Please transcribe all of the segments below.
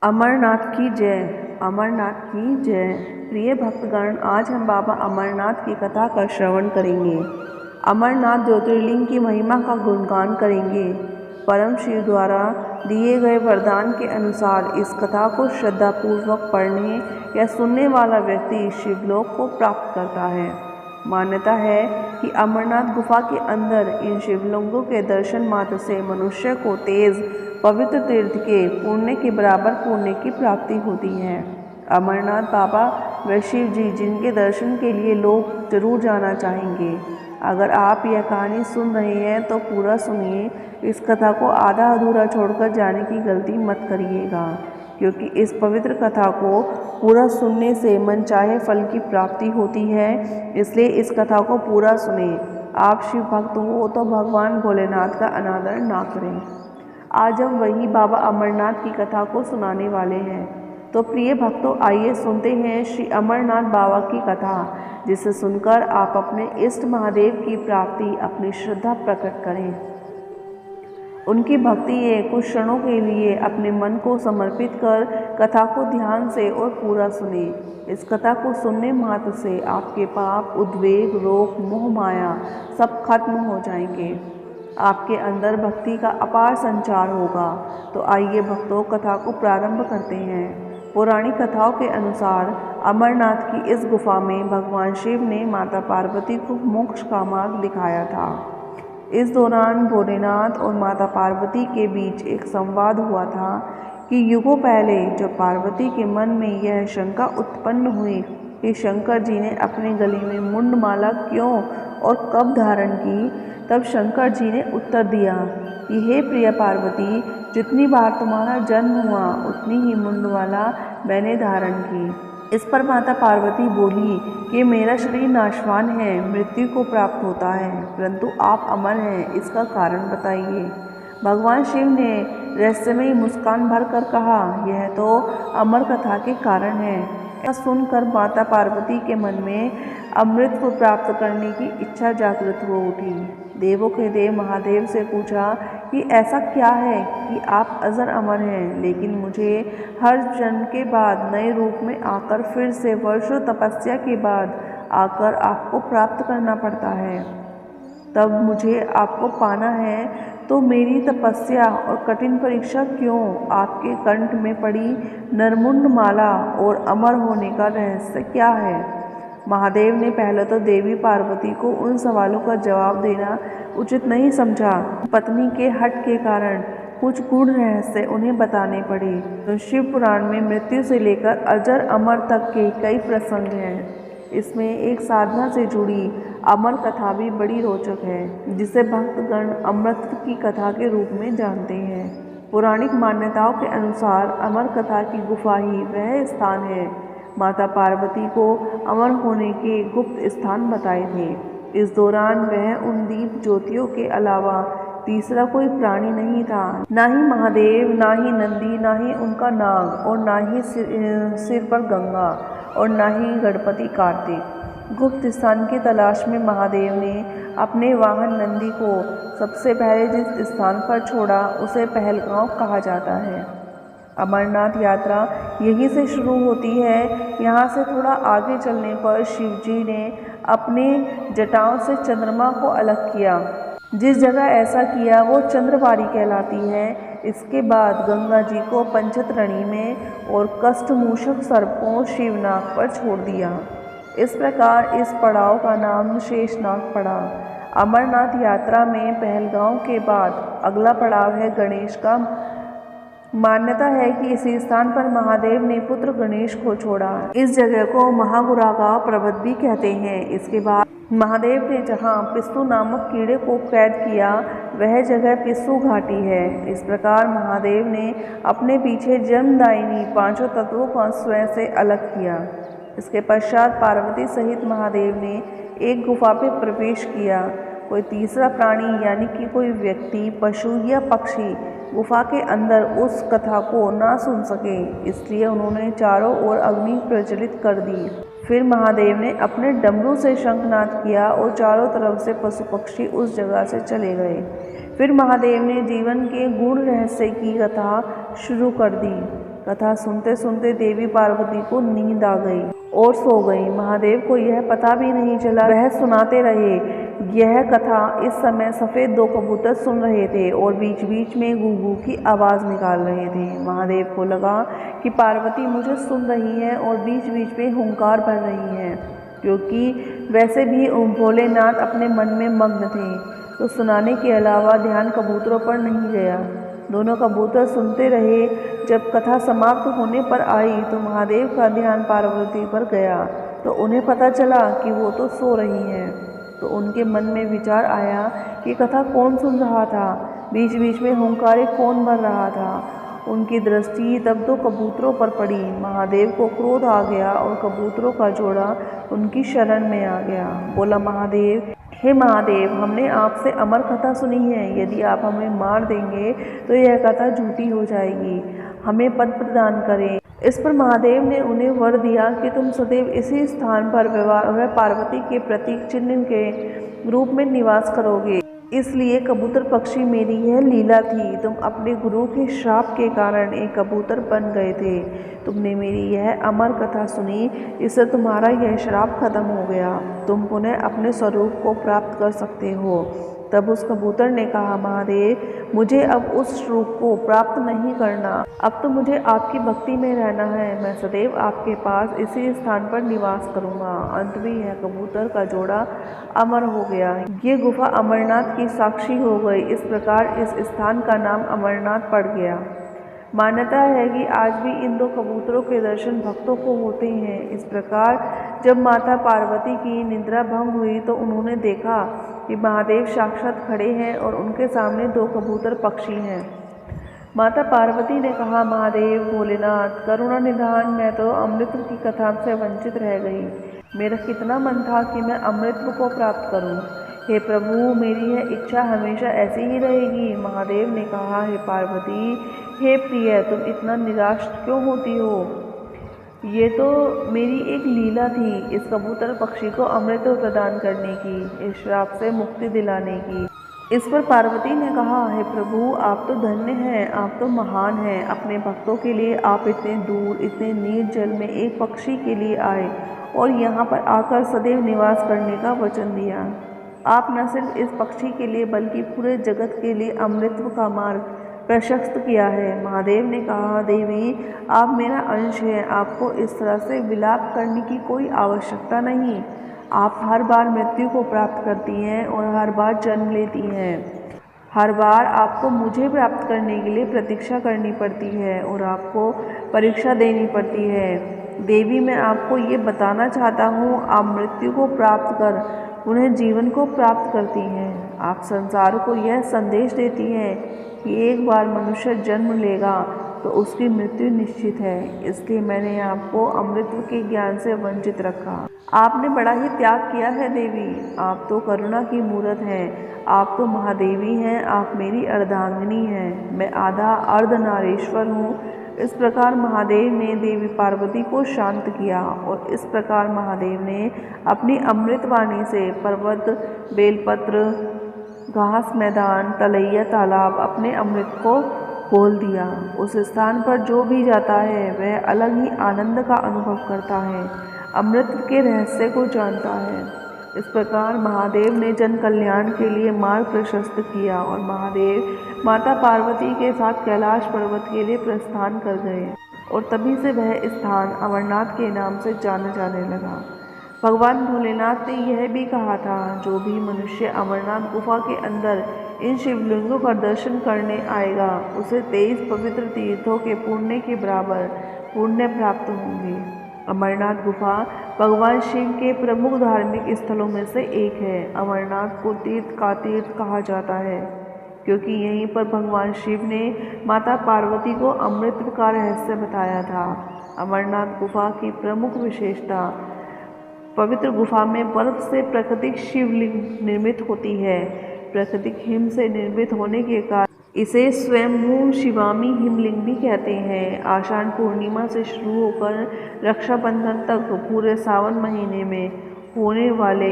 अमरनाथ की जय। अमरनाथ की जय। प्रिय भक्तगण, आज हम बाबा अमरनाथ की कथा का श्रवण करेंगे। अमरनाथ ज्योतिर्लिंग की महिमा का गुणगान करेंगे। परम शिव द्वारा दिए गए वरदान के अनुसार इस कथा को श्रद्धापूर्वक पढ़ने या सुनने वाला व्यक्ति शिवलोक को प्राप्त करता है। मान्यता है कि अमरनाथ गुफा के अंदर इन शिवलिंगों के दर्शन मात्र से मनुष्य को तेज पवित्र तीर्थ के पुण्य के बराबर पुण्य की प्राप्ति होती है। अमरनाथ बाबा व शिव जी जिनके दर्शन के लिए लोग जरूर जाना चाहेंगे। अगर आप यह कहानी सुन रहे हैं तो पूरा सुनिए। इस कथा को आधा अधूरा छोड़कर जाने की गलती मत करिएगा, क्योंकि इस पवित्र कथा को पूरा सुनने से मनचाहे फल की प्राप्ति होती है। इसलिए इस कथा को पूरा सुने। आप शिव भक्त हो तो भगवान भोलेनाथ का अनादर ना करें। आज हम वही बाबा अमरनाथ की कथा को सुनाने वाले हैं। तो प्रिय भक्तों, आइए सुनते हैं श्री अमरनाथ बाबा की कथा, जिसे सुनकर आप अपने इष्ट महादेव की प्राप्ति अपनी श्रद्धा प्रकट करें। उनकी भक्ति है। कुछ क्षणों के लिए अपने मन को समर्पित कर कथा को ध्यान से और पूरा सुने। इस कथा को सुनने मात्र से आपके पाप, उद्वेग, रोग, मोह माया सब खत्म हो जाएंगे। आपके अंदर भक्ति का अपार संचार होगा। तो आइए भक्तों, कथा को प्रारंभ करते हैं। पौराणिक कथाओं के अनुसार अमरनाथ की इस गुफा में भगवान शिव ने माता पार्वती को मोक्ष का मार्ग दिखाया था। इस दौरान भोलेनाथ और माता पार्वती के बीच एक संवाद हुआ था कि युगों पहले जब पार्वती के मन में यह शंका उत्पन्न हुई कि शंकर जी ने अपने गले में मुंडमाला क्यों और कब धारण की, तब शंकर जी ने उत्तर दिया कि हे प्रिय पार्वती, जितनी बार तुम्हारा जन्म हुआ उतनी ही मुंडमाला मैंने धारण की। इस पर माता पार्वती बोली कि मेरा शरीर नाशवान है, मृत्यु को प्राप्त होता है, परंतु आप अमर हैं, इसका कारण बताइए। भगवान शिव ने रहस्यमयी मुस्कान भर कर कहा, यह तो अमर कथा के कारण है। यह सुनकर माता पार्वती के मन में अमृत को प्राप्त करने की इच्छा जागृत हो उठी। देवों के देव महादेव से पूछा कि ऐसा क्या है कि आप अजर अमर हैं, लेकिन मुझे हर जन्म के बाद नए रूप में आकर फिर से वर्षों तपस्या के बाद आकर आपको प्राप्त करना पड़ता है। तब मुझे आपको पाना है तो मेरी तपस्या और कठिन परीक्षा क्यों? आपके कंठ में पड़ी नरमुंड माला और अमर होने का रहस्य क्या है? महादेव ने पहले तो देवी पार्वती को उन सवालों का जवाब देना उचित नहीं समझा। पत्नी के हठ के कारण कुछ गूढ़ रहस्य उन्हें बताने पड़े। तो शिव पुराण में मृत्यु से लेकर अजर अमर तक के कई प्रसंग हैं। इसमें एक साधना से जुड़ी अमर कथा भी बड़ी रोचक है, जिसे भक्तगण अमृत की कथा के रूप में जानते हैं। पौराणिक मान्यताओं के अनुसार अमर कथा की गुफा ही वह स्थान है माता पार्वती को अमर होने के गुप्त स्थान बताए थे। इस दौरान वह उन दीप ज्योतियों के अलावा तीसरा कोई प्राणी नहीं था। ना ही महादेव, ना ही नंदी, ना ही उनका नाग, और ना ही सिर पर गंगा, और ना ही गणपति कार्तिक। गुप्त स्थान की तलाश में महादेव ने अपने वाहन नंदी को सबसे पहले जिस स्थान पर छोड़ा उसे पहलगांव कहा जाता है। अमरनाथ यात्रा यहीं से शुरू होती है। यहाँ से थोड़ा आगे चलने पर शिव जी ने अपने जटाओं से चंद्रमा को अलग किया। जिस जगह ऐसा किया वो चंद्रवारी कहलाती है। इसके बाद गंगा जी को पंचतरणी में और कष्टमूषक सर्पों शिवनाग पर छोड़ दिया। इस प्रकार इस पड़ाव का नाम शेषनाग पड़ा। अमरनाथ यात्रा में पहलगांव के बाद अगला पड़ाव है गणेश का। मान्यता है कि इसी स्थान पर महादेव ने पुत्र गणेश को छोड़ा। इस जगह को महागुरागांव पर्वत भी कहते हैं। इसके बाद महादेव ने जहाँ पिस्सू नामक कीड़े को कैद किया वह जगह पिस्सू घाटी है। इस प्रकार महादेव ने अपने पीछे जमदायिनी पांचों तत्वों को स्वयं से अलग किया। इसके पश्चात पार्वती सहित महादेव ने एक गुफा में प्रवेश किया। कोई तीसरा प्राणी यानी कि कोई व्यक्ति, पशु या पक्षी गुफा के अंदर उस कथा को ना सुन सके, इसलिए उन्होंने चारों ओर अग्नि प्रज्वलित कर दी। फिर महादेव ने अपने डमरू से शंखनाद किया और चारों तरफ से पशु पक्षी उस जगह से चले गए। फिर महादेव ने जीवन के गूढ़ रहस्य की कथा शुरू कर दी। कथा सुनते सुनते देवी पार्वती को नींद आ गई और सो गई। महादेव को यह पता भी नहीं चला, वह सुनाते रहे। यह कथा इस समय सफ़ेद दो कबूतर सुन रहे थे और बीच बीच में गूगू की आवाज़ निकाल रहे थे। महादेव को लगा कि पार्वती मुझे सुन रही है और बीच बीच में हुंकार भर रही है, क्योंकि वैसे भी भोलेनाथ अपने मन में मग्न थे, तो सुनाने के अलावा ध्यान कबूतरों पर नहीं गया। दोनों कबूतर सुनते रहे। जब कथा समाप्त होने पर आई तो महादेव का ध्यान पार्वती पर गया, तो उन्हें पता चला कि वो तो सो रही हैं। तो उनके मन में विचार आया कि कथा कौन सुन रहा था, बीच बीच में हुंकारे कौन भर रहा था। उनकी दृष्टि तब तो कबूतरों पर पड़ी। महादेव को क्रोध आ गया और कबूतरों का जोड़ा उनकी शरण में आ गया। बोला, महादेव, हे महादेव, हमने आपसे अमर कथा सुनी है। यदि आप हमें मार देंगे तो यह कथा झूठी हो जाएगी। हमें पद प्रदान करें। इस पर महादेव ने उन्हें वर दिया कि तुम सदैव इसी स्थान पर वह पार्वती के प्रतीक चिन्ह के रूप में निवास करोगे। इसलिए कबूतर पक्षी मेरी यह लीला थी। तुम अपने गुरु के श्राप के कारण एक कबूतर बन गए थे। तुमने मेरी यह अमर कथा सुनी, इससे तुम्हारा यह श्राप खत्म हो गया। तुम पुनः अपने स्वरूप को प्राप्त कर सकते हो। तब उस कबूतर ने कहा, महादेव, मुझे अब उस रूप को प्राप्त नहीं करना। अब तो मुझे आपकी भक्ति में रहना है। मैं सदैव आपके पास इसी स्थान पर निवास करूंगा। अंत में यह कबूतर का जोड़ा अमर हो गया। ये गुफा अमरनाथ की साक्षी हो गई। इस प्रकार इस स्थान का नाम अमरनाथ पड़ गया। मान्यता है कि आज भी इन दो कबूतरों के दर्शन भक्तों को होते हैं। इस प्रकार जब माता पार्वती की निद्रा भंग हुई तो उन्होंने देखा कि महादेव साक्षात खड़े हैं और उनके सामने दो कबूतर पक्षी हैं। माता पार्वती ने कहा, महादेव, भोलेनाथ, करुणा निधान, मैं तो अमृत की कथा से वंचित रह गई। मेरा कितना मन था कि मैं अमृत को प्राप्त करूं। हे प्रभु, मेरी यह इच्छा हमेशा ऐसी ही रहेगी। महादेव ने कहा, हे पार्वती, हे प्रिय, तुम इतना निराश क्यों होती हो? ये तो मेरी एक लीला थी, इस कबूतर पक्षी को अमृत प्रदान करने की, इस श्राप से मुक्ति दिलाने की। इस पर पार्वती ने कहा, हे प्रभु, आप तो धन्य हैं, आप तो महान हैं। अपने भक्तों के लिए आप इतने दूर, इतने नीच जल में एक पक्षी के लिए आए और यहाँ पर आकर सदैव निवास करने का वचन दिया। आप न सिर्फ इस पक्षी के लिए बल्कि पूरे जगत के लिए अमृत का मार्ग प्रशस्त किया है। महादेव ने कहा, देवी, आप मेरा अंश हैं। आपको इस तरह से विलाप करने की कोई आवश्यकता नहीं। आप हर बार मृत्यु को प्राप्त करती हैं और हर बार जन्म लेती हैं। हर बार आपको मुझे प्राप्त करने के लिए प्रतीक्षा करनी पड़ती है और आपको परीक्षा देनी पड़ती है। देवी, मैं आपको ये बताना चाहता हूँ, आप मृत्यु को प्राप्त कर उन्हें जीवन को प्राप्त करती हैं। आप संसार को यह संदेश देती हैं कि एक बार मनुष्य जन्म लेगा तो उसकी मृत्यु निश्चित है। इसलिए मैंने आपको अमृत के ज्ञान से वंचित रखा। आपने बड़ा ही त्याग किया है देवी। आप तो करुणा की मूरत हैं। आप तो महादेवी हैं। आप मेरी अर्धांगिनी हैं। मैं आधा अर्धनारीश्वर हूँ। इस प्रकार महादेव ने देवी पार्वती को शांत किया और इस प्रकार महादेव ने अपनी अमृतवाणी से पर्वत, बेलपत्र, घास मैदान, तलैया, तालाब अपने अमृत को खोल दिया। उस स्थान पर जो भी जाता है वह अलग ही आनंद का अनुभव करता है, अमृत के रहस्य को जानता है। इस प्रकार महादेव ने जन कल्याण के लिए मार्ग प्रशस्त किया और महादेव माता पार्वती के साथ कैलाश पर्वत के लिए प्रस्थान कर गए और तभी से वह स्थान अमरनाथ के नाम से जाना जाने लगा। भगवान भोलेनाथ ने यह भी कहा था, जो भी मनुष्य अमरनाथ गुफा के अंदर इन शिवलिंगों का दर्शन करने आएगा उसे 23 पवित्र तीर्थों के पुण्य के बराबर पुण्य प्राप्त होंगे। अमरनाथ गुफा भगवान शिव के प्रमुख धार्मिक स्थलों में से एक है। अमरनाथ को तीर्थ का तीर्थ कहा जाता है क्योंकि यहीं पर भगवान शिव ने माता पार्वती को अमृत का रहस्य बताया था। अमरनाथ गुफा की प्रमुख विशेषता, पवित्र गुफा में बर्फ से प्राकृतिक शिवलिंग निर्मित होती है। प्राकृतिक हिम से निर्मित होने के कारण इसे स्वयंभू शिवामी हिमलिंग भी कहते हैं। आषाढ़ पूर्णिमा से शुरू होकर रक्षाबंधन तक पूरे सावन महीने में होने वाले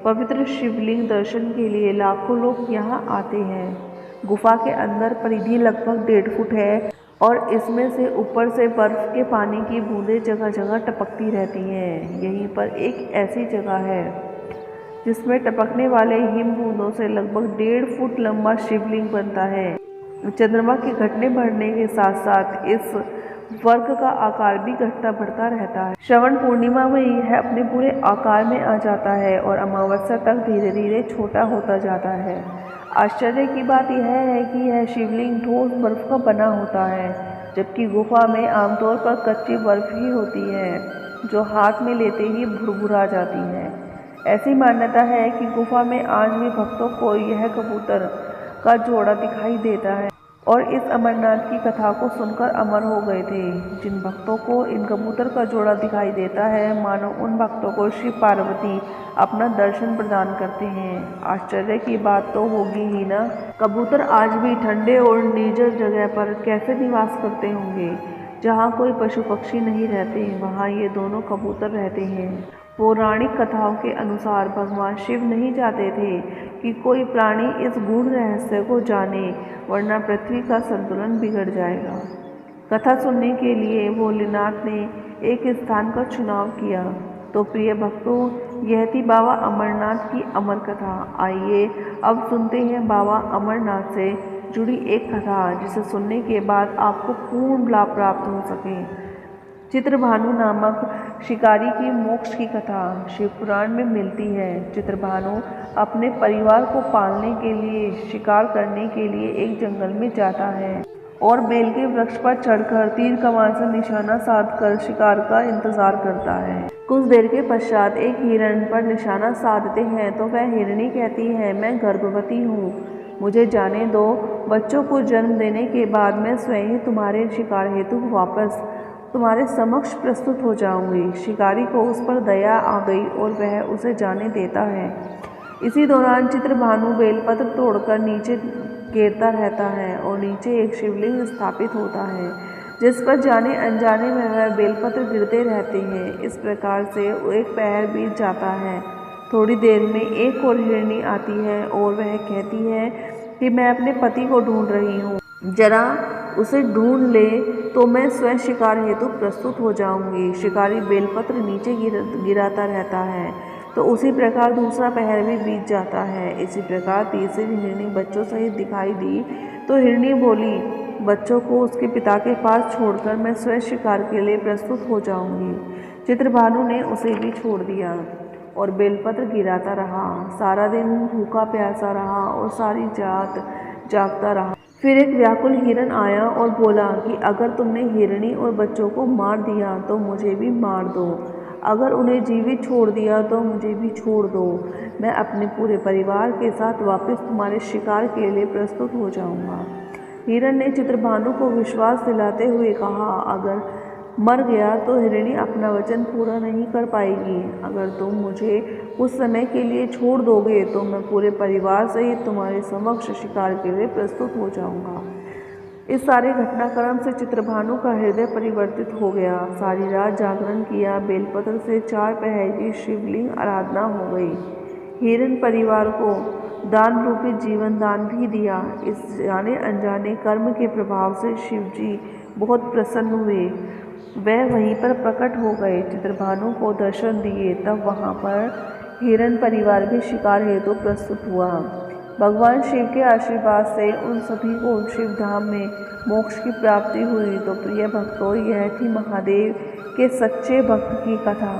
पवित्र शिवलिंग दर्शन के लिए लाखों लोग यहाँ आते हैं। गुफा के अंदर परिधि लगभग 1.5 फुट है और इसमें से ऊपर से बर्फ़ के पानी की बूंदें जगह जगह टपकती रहती हैं। यहीं पर एक ऐसी जगह है जिसमें टपकने वाले हिम बूंदों से लगभग 1.5 फुट लंबा शिवलिंग बनता है। चंद्रमा के घटने बढ़ने के साथ साथ इस वर्ग का आकार भी घटता बढ़ता रहता है। श्रवण पूर्णिमा में यह अपने पूरे आकार में आ जाता है और अमावस्या तक धीरे धीरे छोटा होता जाता है। आश्चर्य की बात यह है कि यह शिवलिंग ठोस बर्फ का बना होता है, जबकि गुफा में आमतौर पर कच्ची बर्फ ही होती है जो हाथ में लेते ही भुरभुरा जाती है। ऐसी मान्यता है कि गुफा में आज भी भक्तों को यह कबूतर का जोड़ा दिखाई देता है और इस अमरनाथ की कथा को सुनकर अमर हो गए थे। जिन भक्तों को इन कबूतर का जोड़ा दिखाई देता है, मानो उन भक्तों को शिव पार्वती अपना दर्शन प्रदान करते हैं। आश्चर्य की बात तो होगी ही ना। कबूतर आज भी ठंडे और निर्जन जगह पर कैसे निवास करते होंगे। जहाँ कोई पशु पक्षी नहीं रहते, वहाँ ये दोनों कबूतर रहते हैं। पौराणिक कथाओं के अनुसार भगवान शिव नहीं चाहते थे कि कोई प्राणी इस गूढ़ रहस्य को जाने, वरना पृथ्वी का संतुलन बिगड़ जाएगा। कथा सुनने के लिए भोलेनाथ ने एक स्थान का चुनाव किया। तो प्रिय भक्तों, यह थी बाबा अमरनाथ की अमर कथा। आइए अब सुनते हैं बाबा अमरनाथ से जुड़ी एक कथा, जिसे सुनने के बाद आपको पूर्ण लाभ प्राप्त हो सके। चित्रभानु नामक शिकारी की मोक्ष की कथा शिव पुराण में मिलती है। चित्रभानु अपने परिवार को पालने के लिए, शिकार करने के लिए एक जंगल में जाता है और बेल के वृक्ष पर चढ़कर तीर कमान से निशाना साधकर शिकार का इंतजार करता है। कुछ देर के पश्चात एक हिरण पर निशाना साधते हैं तो वह हिरनी कहती है, मैं गर्भवती हूँ, मुझे जाने दो। बच्चों को जन्म देने के बाद मैं स्वयं ही तुम्हारे शिकार हेतु वापस तुम्हारे समक्ष प्रस्तुत हो जाऊंगी। शिकारी को उस पर दया आ गई और वह उसे जाने देता है। इसी दौरान चित्रभानु बेलपत्र तोड़कर नीचे गिरता रहता है और नीचे एक शिवलिंग स्थापित होता है, जिस पर जाने अनजाने में वह बेलपत्र गिरते रहते हैं। इस प्रकार से एक पहर बीत जाता है। थोड़ी देर में एक और हिरनी आती है और वह कहती है कि मैं अपने पति को ढूंढ रही हूँ, जरा उसे ढूंढ ले तो मैं स्वयं शिकार हेतु प्रस्तुत हो जाऊंगी। शिकारी बेलपत्र नीचे गिराता रहता है, तो उसी प्रकार दूसरा पहर भी बीत जाता है। इसी प्रकार तीसरी हिरनी बच्चों सहित दिखाई दी तो हिरनी बोली, बच्चों को उसके पिता के पास छोड़कर मैं स्वयं शिकार के लिए प्रस्तुत हो जाऊंगी। चित्रभानु ने उसे भी छोड़ दिया और बेलपत्र गिराता रहा। सारा दिन भूखा प्यासा रहा और सारी रात जागता रहा। फिर एक व्याकुल हिरण आया और बोला कि अगर तुमने हिरनी और बच्चों को मार दिया तो मुझे भी मार दो, अगर उन्हें जीवित छोड़ दिया तो मुझे भी छोड़ दो। मैं अपने पूरे परिवार के साथ वापस तुम्हारे शिकार के लिए प्रस्तुत हो जाऊंगा। हिरण ने चित्रभानु को विश्वास दिलाते हुए कहा, अगर मर गया तो हिरणी अपना वचन पूरा नहीं कर पाएगी। अगर तुम मुझे कुछ समय के लिए छोड़ दोगे तो मैं पूरे परिवार सहित तुम्हारे समक्ष शिकार के लिए प्रस्तुत हो जाऊंगा। इस सारे घटनाक्रम से चित्रभानु का हृदय परिवर्तित हो गया। सारी रात जागरण किया। बेलपत्र से 4 पहर की शिवलिंग आराधना हो गई। हिरण परिवार को दान रूपी जीवन दान भी दिया। इस जाने अनजाने कर्म के प्रभाव से शिवजी बहुत प्रसन्न हुए। वह वहीं पर प्रकट हो गए, चित्रभानु को दर्शन दिए। तब वहाँ पर हिरण परिवार भी शिकार हेतु प्रस्तुत हुआ। भगवान शिव के आशीर्वाद से उन सभी को शिवधाम में मोक्ष की प्राप्ति हुई। तो प्रिय भक्तों, यह थी महादेव के सच्चे भक्त की कथा,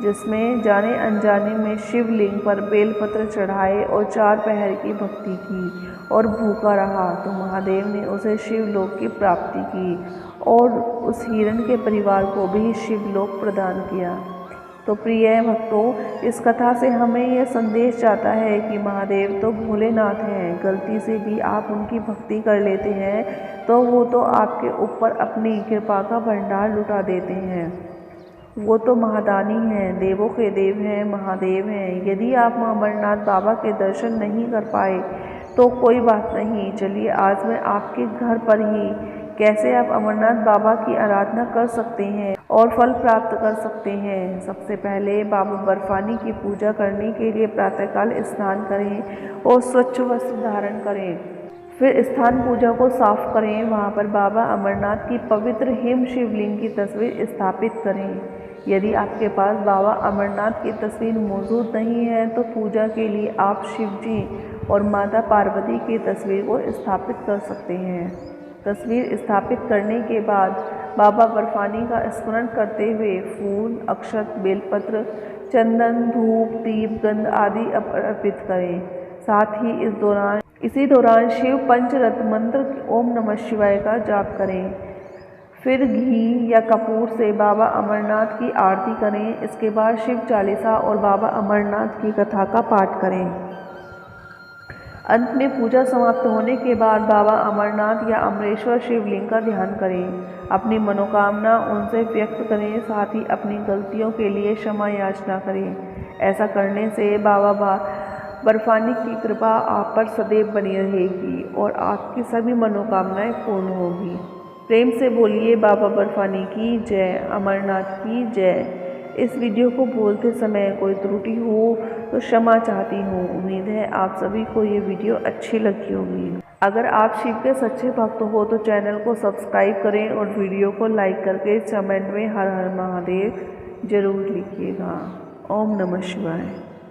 जिसमें जाने अनजाने में शिवलिंग पर बेलपत्र चढ़ाए और 4 पहर की भक्ति की और भूखा रहा तो महादेव ने उसे शिवलोक की प्राप्ति की और उस हिरण के परिवार को भी शिवलोक प्रदान किया। तो प्रिय भक्तों, इस कथा से हमें यह संदेश जाता है कि महादेव तो भोलेनाथ हैं। गलती से भी आप उनकी भक्ति कर लेते हैं तो वो तो आपके ऊपर अपनी कृपा का भंडार लुटा देते हैं। वो तो महादानी हैं, देवों के देव हैं, महादेव हैं। यदि आप अमरनाथ बाबा के दर्शन नहीं कर पाए तो कोई बात नहीं, चलिए आज मैं आपके घर पर ही कैसे आप अमरनाथ बाबा की आराधना कर सकते हैं और फल प्राप्त कर सकते हैं। सबसे पहले बाबा बर्फानी की पूजा करने के लिए प्रातःकाल स्नान करें और स्वच्छ वस्त्र धारण करें। फिर स्थान पूजा को साफ करें। वहाँ पर बाबा अमरनाथ की पवित्र हिम शिवलिंग की तस्वीर स्थापित करें। यदि आपके पास बाबा अमरनाथ की तस्वीर मौजूद नहीं है तो पूजा के लिए आप शिवजी और माता पार्वती की तस्वीर को स्थापित कर सकते हैं। तस्वीर स्थापित करने के बाद बाबा बर्फानी का स्मरण करते हुए फूल, अक्षत, बेलपत्र, चंदन, धूप, दीप, गंध आदि अर्पित करें। साथ ही इसी दौरान शिव पंचरत्न मंत्र ओम नमः शिवाय का जाप करें। फिर घी या कपूर से बाबा अमरनाथ की आरती करें। इसके बाद शिव चालीसा और बाबा अमरनाथ की कथा का पाठ करें। अंत में पूजा समाप्त होने के बाद बाबा अमरनाथ या अमरेश्वर शिवलिंग का ध्यान करें। अपनी मनोकामना उनसे व्यक्त करें। साथ ही अपनी गलतियों के लिए क्षमा याचना करें। ऐसा करने से बाबा बर्फानी की कृपा आप पर सदैव बनी रहेगी और आपकी सभी मनोकामनाएं पूर्ण होगी। प्रेम से बोलिए बाबा बर्फानी की जय, अमरनाथ की जय। इस वीडियो को बोलते समय कोई त्रुटि हो तो क्षमा चाहती हूँ। उम्मीद है आप सभी को ये वीडियो अच्छी लगी होगी। अगर आप शिव के सच्चे भक्त हो तो चैनल को सब्सक्राइब करें और वीडियो को लाइक करके कमेंट में हर हर महादेव जरूर लिखिएगा। ओम नमः शिवाय।